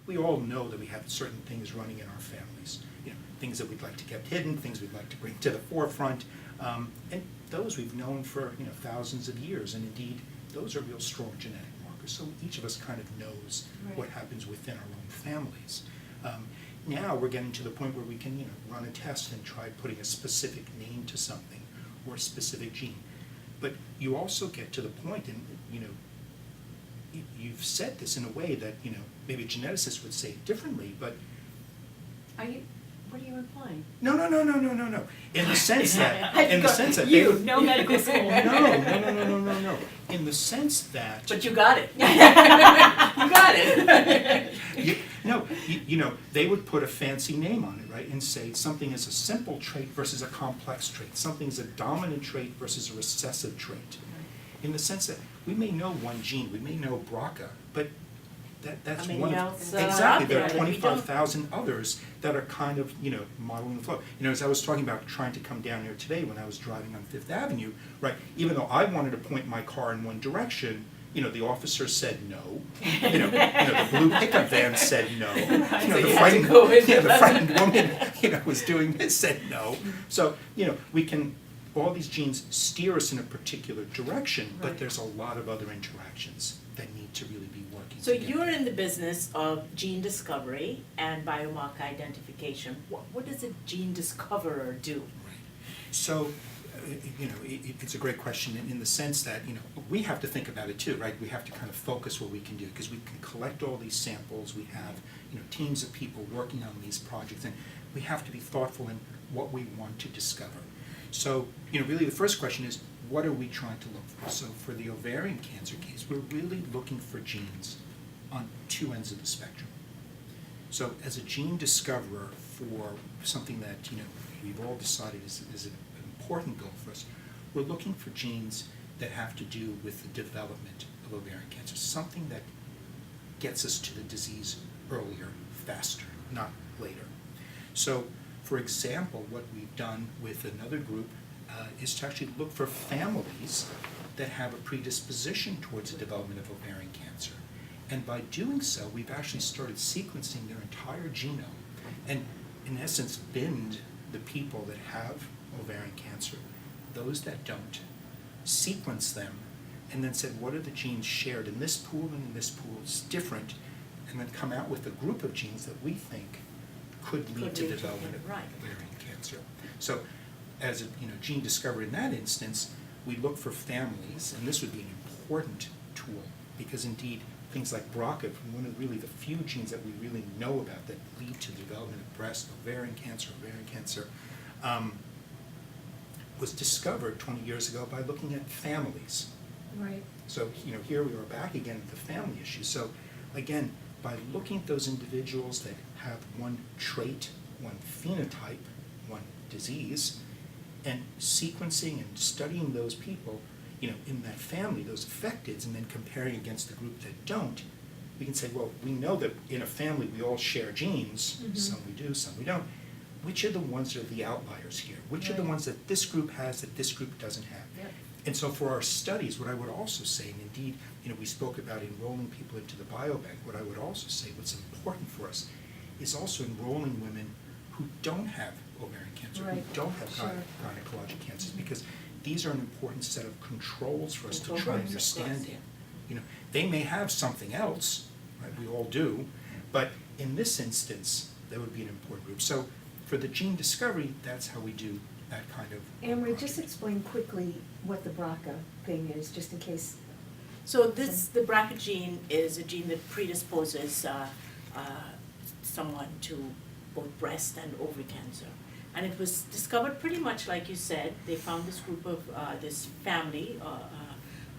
we all know that we have certain things running in our families. Things that we'd like to keep hidden, things we'd like to bring to the forefront, and those we've known for thousands of years, and indeed those are real strong genetic markers. So each of us kind of knows what happens within our own families. Now we're getting to the point where we can run a test and try putting a specific name to something or a specific gene. But you also get to the point, and you've said this in a way that maybe a geneticist would say it differently, but what are you implying? No. In the sense that, no medical school. No. In the sense that. But you got it. You got it. They would put a fancy name on it, right, and say something is a simple trait versus a complex trait. Something is a dominant trait versus a recessive trait. In the sense that we may know one gene, we may know BRCA, but that's one of exactly. There are 25,000 others that are kind of modeling the flow. As I was talking about trying to come down here today when I was driving on Fifth Avenue, right? Even though I wanted to point my car in one direction, the officer said no. The blue pickup van said no. The frightened woman, was doing this, said no. So we can. All these genes steer us in a particular direction, but there's a lot of other interactions that need to really be working So together. you're in the business of gene discovery and biomarker identification. What does a gene discoverer do? Right. So, it's a great question in the sense that, we have to think about it too, right? We have to kind of focus what we can do because we can collect all these samples. We have, teams of people working on these projects, and we have to be thoughtful in what we want to discover. So, really the first question is, what are we trying to look for? So for the ovarian cancer case, we're really looking for genes on two ends of the spectrum. So as a gene discoverer for something that, we've all decided is an important goal for us, we're looking for genes that have to do with the development of ovarian cancer, something that gets us to the disease earlier, faster, not later. So, for example, what we've done with another group is to actually look for families that have a predisposition towards the development of ovarian cancer. And by doing so, we've actually started sequencing their entire genome and, in essence, binned the people that have ovarian cancer, those that don't, sequence them, and then said, what are the genes shared in this pool and in this pool is different, and then come out with a group of genes that we think could lead to development of ovarian cancer. So, as a gene discovery in that instance, we look for families, and this would be an important tool because indeed things like BRCA, one of really the few genes that we really know about that lead to the development of breast, ovarian cancer, was discovered 20 years ago by looking at families. Right. So here we are back again at the family issue. So again, by looking at those individuals that have one trait, one phenotype, one disease, and sequencing and studying those people, in that family, those affected, and then comparing against the group that don't, we can say, well, we know that in a family we all share genes, some we do, some we don't. Which are the ones that are the outliers here? Which are the ones that this group has that this group doesn't have? Yep. And so for our studies, what I would also say, and indeed, we spoke about enrolling people into the biobank, what I would also say, what's important for us, is also enrolling women who don't have ovarian cancer, who don't have gynecologic cancers, because these are an important set of controls for us to try and understand it. They may have something else, right? We all do, but in this instance, that would be an important group. So for the gene discovery, that's how we do that kind of Anne-Marie, just explain quickly what the BRCA thing is, just in case. So the BRCA gene is a gene that predisposes someone to both breast and ovary cancer. And it was discovered pretty much like you said. They found this group of, this family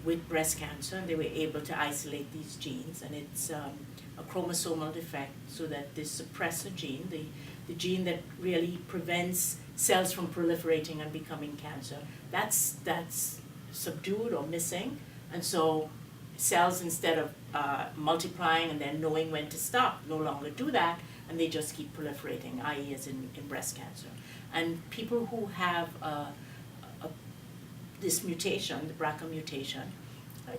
with breast cancer, and they were able to isolate these genes. And it's a chromosomal defect, so that this suppressor gene, the gene that really prevents cells from proliferating and becoming cancer, that's subdued or missing. And so cells, instead of multiplying and then knowing when to stop, no longer do that, and they just keep proliferating, i.e. as in breast cancer. And people who have this mutation, the BRCA mutation,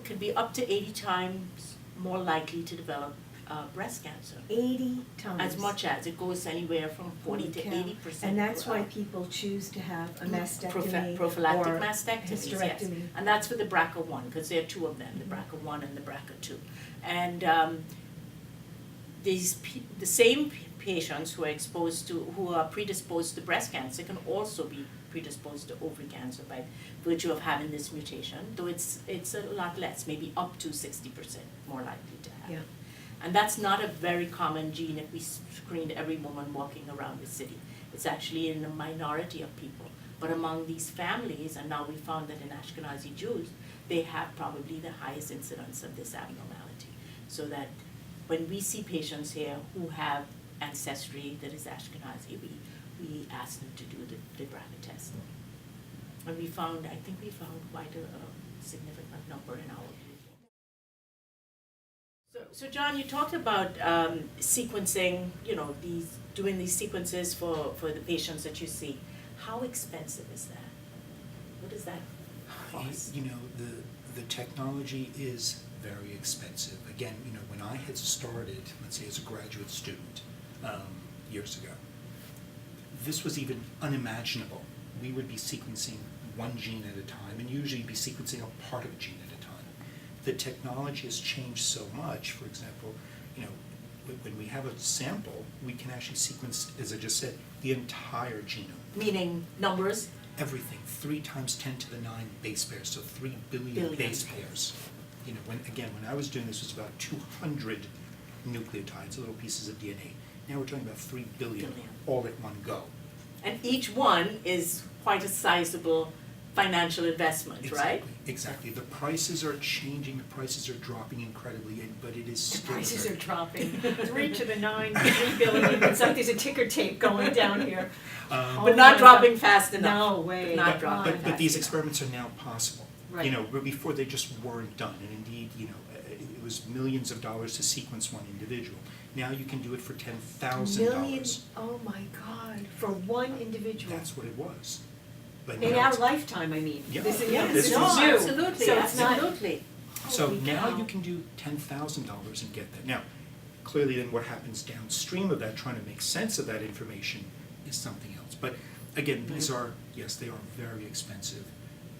could be up to 80 times more likely to develop breast cancer. 80 times. As much as, it goes anywhere from 40 to Holy cow. 80%. And that's why people choose to have a mastectomy Prophylactic or mastectomies, yes. hysterectomy. And that's for the BRCA1, because there are two of them, the BRCA1 and the BRCA2. And the same patients who are predisposed to breast cancer can also be predisposed to ovary cancer by virtue of having this mutation, though it's a lot less, maybe up to 60% more likely to have. Yeah. And that's not a very common gene if we screened every woman walking around the city. It's actually in a minority of people. But among these families, and now we found that in Ashkenazi Jews, they have probably the highest incidence of this abnormality. So that when we see patients here who have ancestry that is Ashkenazi, we ask them to do the BRCA test. And I think we found quite a significant number in our group. So John, you talked about sequencing, doing these sequences for the patients that you see. How expensive is that? What does that cost? The technology is very expensive. Again, when I had started, let's say as a graduate student years ago, this was even unimaginable. We would be sequencing one gene at a time, and usually be sequencing a part of a gene at a time. The technology has changed so much. For example, when we have a sample, we can actually sequence, as I just said, the entire genome. Meaning numbers? Everything, 3 × 10⁹ base pairs, so 3 billion base pairs. When I was doing this, it was about 200 nucleotides, little pieces of DNA. Now we're talking about 3 billion all at one go. And each one is quite a sizable financial investment, right? Exactly. The prices are changing, the prices are dropping incredibly, but it is still... The prices are dropping. 3 to the 9, 3 billion. It's like there's a ticker tape going down here. But not dropping fast enough. No way. Not dropping fast But these enough. experiments are now possible. Right. Before they just weren't done. And indeed, it was millions of dollars to sequence one individual. Now you can do it for $10,000. Millions? Oh my God! For one individual. That's what it was. But In now our it's- lifetime, I mean. Yeah. This is, Yeah, this this is is- new. Absolutely, So it's not. absolutely. So Holy now cow. you can do $10,000 and get that. Now, clearly then what happens downstream of that, trying to make sense of that information, is something else. But again, these are, yes, they are very expensive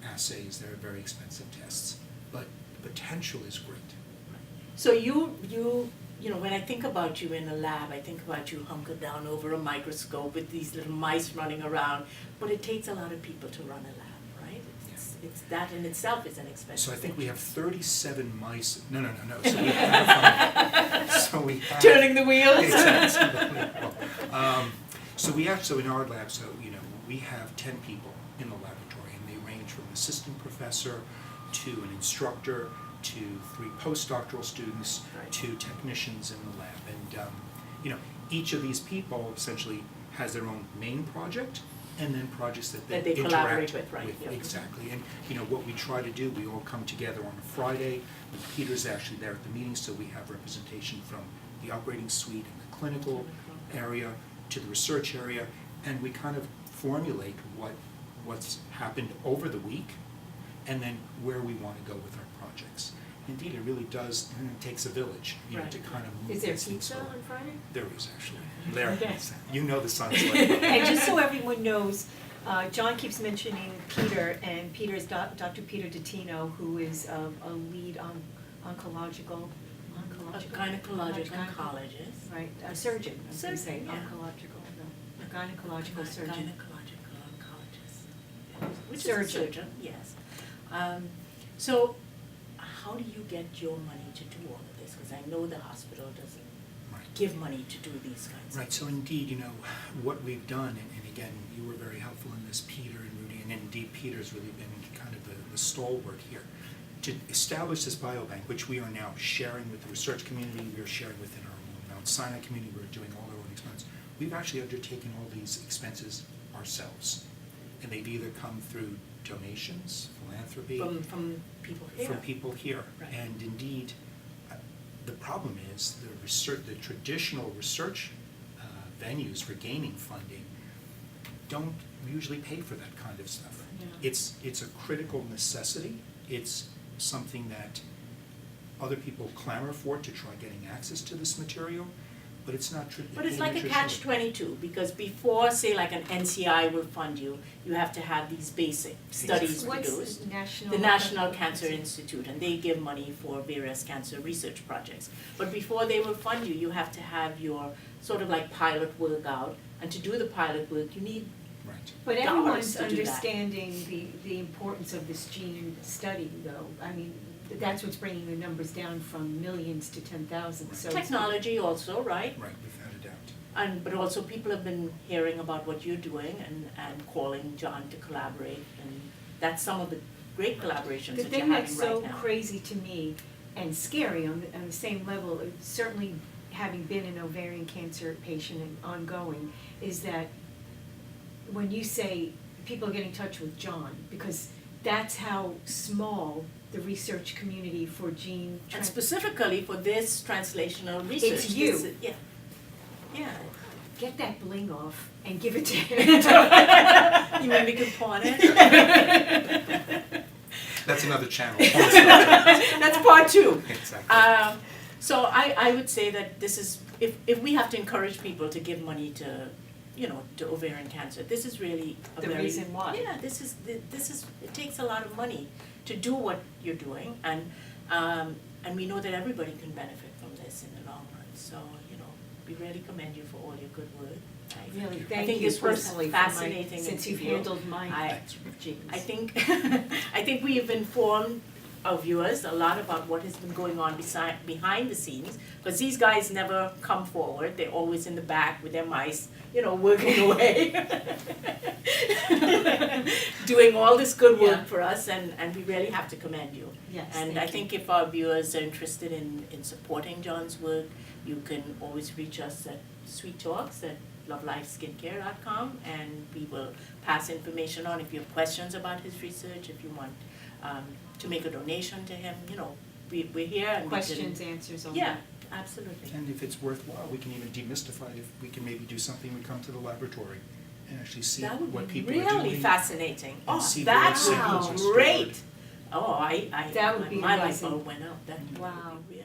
assays, they're very expensive tests, but the potential is great. So when I think about you in a lab, I think about you hunkered down over a microscope with these little mice running around, but it takes a lot of people to run a lab, right? It's that in itself is an expensive So I think thing. we have 37 mice, no. So we have Turning the wheels? Exactly. So in our lab, we have 10 people in the laboratory, and they range from an assistant professor to an instructor to 3 postdoctoral students to technicians in the lab. And each of these people essentially has their own main project, and then projects that they interact collaborate with, right? with. Yeah. Exactly. And what we try to do, we all come together on a Friday. Peter's actually there at the meeting, so we have representation from the operating suite and the clinical area to the research area, and we kind of formulate what's happened over the week, and then where we want to go with our projects. Indeed, it really does, and it takes a village, Right. to kind of move Is there these things pizza forward. on Friday? There is actually. There Okay. is. You know the science like And just so everyone knows, John keeps mentioning Peter, and Peter is Dr. Peter Dottino, who is a lead oncological A gynecologic oncologist. Right, a surgeon, I was gonna say, Surgeon, yeah. oncological, no, a gynecological surgeon. Gynecological oncologist. Which Surgeon. is a surgeon, yes. So how do you get your money to do all of this? Because I know the hospital doesn't Right. give money to do these kinds of Right, so indeed, what we've done, and again, you were very helpful in this, Peter and Rudy, and indeed Peter's really been kind of the stalwart here, to establish this biobank, which we are now sharing with the research community, we are sharing within our own Mount Sinai community, we're doing all our own experiments. We've actually undertaken all these expenses ourselves, and they've either come through donations, philanthropy, from people here. from people here. Right. And indeed, the problem is the traditional research venues for gaining funding don't usually pay for that kind of stuff. Yeah. It's a critical necessity. It's something that other people clamor for to try getting access to this material, but it's not true. But it's like a catch-22, because before, say, like an NCI will fund you, you have to have these basic studies produced. What's The National Cancer Institute, and they give money for various cancer research projects. But before they will fund you, you have to have your sort of like pilot work out, and to do the pilot work, you need Right. But dollars everyone's to do that. understanding the importance of this gene study, though. I mean, that's what's bringing the numbers down from millions to 10,000, so. it's- technology also, right? Right, without a doubt. But also people have been hearing about what you're doing and calling John to collaborate, and that's some of the great collaborations The that you're thing having that's right so now. crazy to me and scary on the same level, certainly having been an ovarian cancer patient and ongoing, is that when you say people are getting in touch with John, because that's how small the research community for gene And specifically for this translational research. It's you. this is- Yeah. Yeah. get that bling off and give it to him. You mean we can pawn it? That's another channel. That's part two. Exactly. So I would say that this is, if we have to encourage people to give money to, to ovarian cancer, this is really a The very. reason why. Yeah, this is, it takes a lot of money to do what you're doing, and we know that everybody can benefit from this in the long run, so, we really commend you for all your good work. Really, I thank think you this was personally for fascinating since you've interview. handled my genes. I think I think we have informed our viewers a lot about what has been going on behind the scenes, because these guys never come forward. They're always in the back with their mice, working away, doing all this good work Yeah. for us, and we really have to commend you. Yes, And thank I you. think if our viewers are interested in supporting John's work, you can always reach us at SuiteTalks@lovelifeskincare.com, and we will pass information on if you have questions about his research, if you want to make a donation to him, we're here and Questions, answers, all we can. that. Yeah, absolutely. And if it's worthwhile, we can even demystify it. If we can maybe do something, we come to the laboratory and actually see That would what be people are doing. really fascinating. and Oh, see that what would signals be are stored. great. Oh, That would be my light amazing. bulb went up. That Wow. would be